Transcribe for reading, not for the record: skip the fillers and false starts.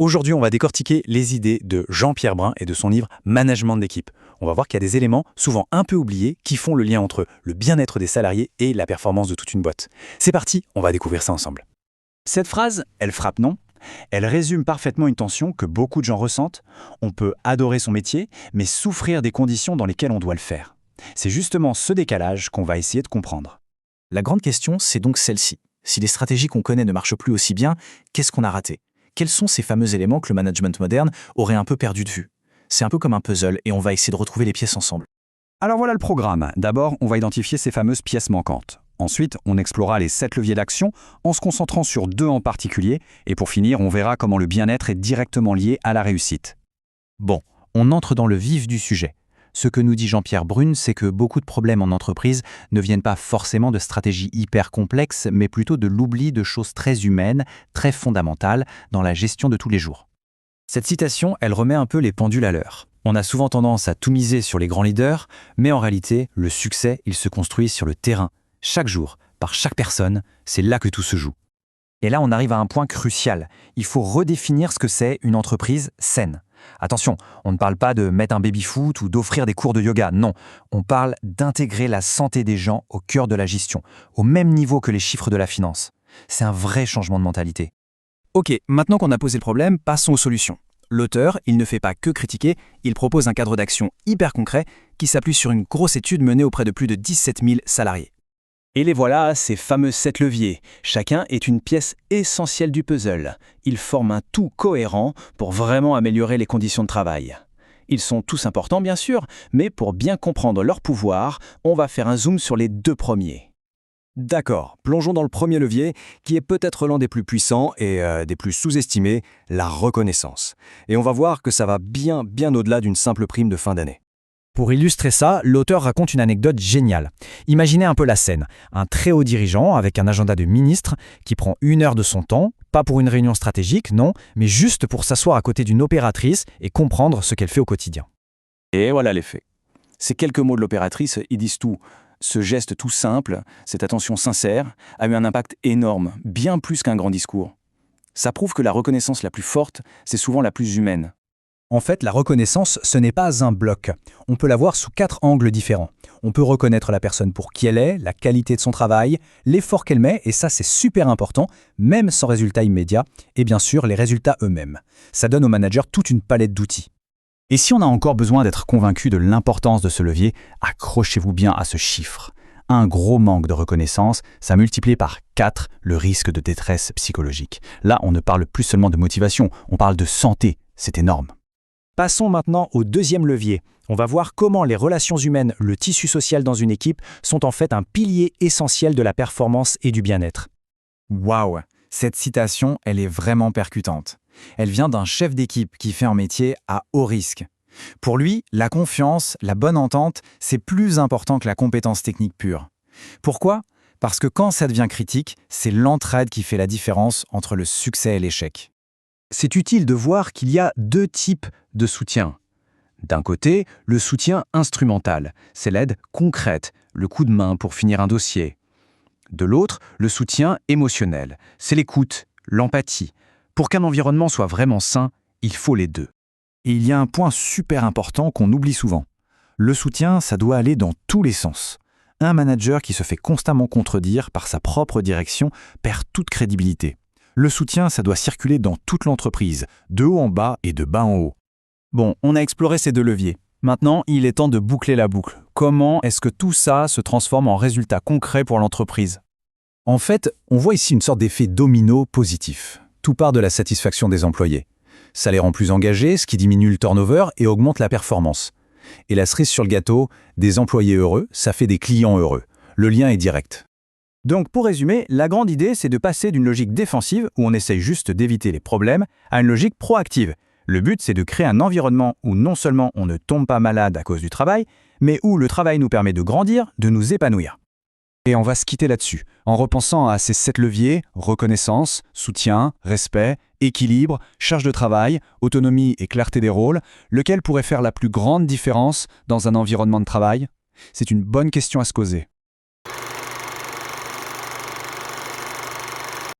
Aujourd'hui, on va décortiquer les idées de Jean-Pierre Brun et de son livre Management d'équipe. On va voir qu'il y a des éléments, souvent un peu oubliés, qui font le lien entre le bien-être des salariés et la performance de toute une boîte. C'est parti, on va découvrir ça ensemble. Cette phrase, elle frappe, non ? Elle résume parfaitement une tension que beaucoup de gens ressentent. On peut adorer son métier, mais souffrir des conditions dans lesquelles on doit le faire. C'est justement ce décalage qu'on va essayer de comprendre. La grande question, c'est donc celle-ci. Si les stratégies qu'on connaît ne marchent plus aussi bien, qu'est-ce qu'on a raté ? Quels sont ces fameux éléments que le management moderne aurait un peu perdu de vue ? C'est un peu comme un puzzle et on va essayer de retrouver les pièces ensemble. Alors voilà le programme. D'abord, on va identifier ces fameuses pièces manquantes. Ensuite, on explorera les 7 leviers d'action en se concentrant sur 2 en particulier. Et pour finir, on verra comment le bien-être est directement lié à la réussite. Bon, on entre dans le vif du sujet. Ce que nous dit Jean-Pierre Brun, c'est que beaucoup de problèmes en entreprise ne viennent pas forcément de stratégies hyper complexes, mais plutôt de l'oubli de choses très humaines, très fondamentales dans la gestion de tous les jours. Cette citation, elle remet un peu les pendules à l'heure. On a souvent tendance à tout miser sur les grands leaders, mais en réalité, le succès, il se construit sur le terrain. Chaque jour, par chaque personne, c'est là que tout se joue. Et là, on arrive à un point crucial. Il faut redéfinir ce que c'est une entreprise saine. Attention, on ne parle pas de mettre un baby-foot ou d'offrir des cours de yoga, non. On parle d'intégrer la santé des gens au cœur de la gestion, au même niveau que les chiffres de la finance. C'est un vrai changement de mentalité. Ok, maintenant qu'on a posé le problème, passons aux solutions. L'auteur, il ne fait pas que critiquer, il propose un cadre d'action hyper concret qui s'appuie sur une grosse étude menée auprès de plus de 17 000 salariés. Et les voilà, ces fameux 7 leviers. Chacun est une pièce essentielle du puzzle. Ils forment un tout cohérent pour vraiment améliorer les conditions de travail. Ils sont tous importants, bien sûr, mais pour bien comprendre leur pouvoir, on va faire un zoom sur les 2 premiers. D'accord, plongeons dans le premier levier, qui est peut-être l'un des plus puissants et des plus sous-estimés, la reconnaissance. Et on va voir que ça va bien au-delà d'une simple prime de fin d'année. Pour illustrer ça, l'auteur raconte une anecdote géniale. Imaginez un peu la scène. Un très haut dirigeant avec un agenda de ministre qui prend 1 heure de son temps, pas pour une réunion stratégique, non, mais juste pour s'asseoir à côté d'une opératrice et comprendre ce qu'elle fait au quotidien. Et voilà l'effet. Ces quelques mots de l'opératrice, ils disent tout. Ce geste tout simple, cette attention sincère, a eu un impact énorme, bien plus qu'un grand discours. Ça prouve que la reconnaissance la plus forte, c'est souvent la plus humaine. En fait, la reconnaissance, ce n'est pas un bloc. On peut la voir sous 4 angles différents. On peut reconnaître la personne pour qui elle est, la qualité de son travail, l'effort qu'elle met, et ça c'est super important, même sans résultat immédiat, et bien sûr les résultats eux-mêmes. Ça donne aux managers toute une palette d'outils. Et si on a encore besoin d'être convaincu de l'importance de ce levier, accrochez-vous bien à ce chiffre. Un gros manque de reconnaissance, ça multiplie par 4 le risque de détresse psychologique. Là, on ne parle plus seulement de motivation, on parle de santé, c'est énorme. Passons maintenant au 2e levier. On va voir comment les relations humaines, le tissu social dans une équipe, sont en fait un pilier essentiel de la performance et du bien-être. Waouh, cette citation, elle est vraiment percutante. Elle vient d'un chef d'équipe qui fait un métier à haut risque. Pour lui, la confiance, la bonne entente, c'est plus important que la compétence technique pure. Pourquoi ? Parce que quand ça devient critique, c'est l'entraide qui fait la différence entre le succès et l'échec. C'est utile de voir qu'il y a 2 types de soutien. D'un côté, le soutien instrumental, c'est l'aide concrète, le coup de main pour finir un dossier. De l'autre, le soutien émotionnel, c'est l'écoute, l'empathie. Pour qu'un environnement soit vraiment sain, il faut les 2. Et il y a un point super important qu'on oublie souvent. Le soutien, ça doit aller dans tous les sens. Un manager qui se fait constamment contredire par sa propre direction perd toute crédibilité. Le soutien, ça doit circuler dans toute l'entreprise, de haut en bas et de bas en haut. Bon, on a exploré ces 2 leviers. Maintenant, il est temps de boucler la boucle. Comment est-ce que tout ça se transforme en résultats concrets pour l'entreprise ? En fait, on voit ici une sorte d'effet domino positif. Tout part de la satisfaction des employés. Ça les rend plus engagés, ce qui diminue le turnover et augmente la performance. Et la cerise sur le gâteau, des employés heureux, ça fait des clients heureux. Le lien est direct. Donc pour résumer, la grande idée, c'est de passer d'une logique défensive, où on essaye juste d'éviter les problèmes, à une logique proactive. Le but, c'est de créer un environnement où non seulement on ne tombe pas malade à cause du travail, mais où le travail nous permet de grandir, de nous épanouir. Et on va se quitter là-dessus, en repensant à ces 7 leviers, reconnaissance, soutien, respect, équilibre, charge de travail, autonomie et clarté des rôles, lequel pourrait faire la plus grande différence dans un environnement de travail ? C'est une bonne question à se poser.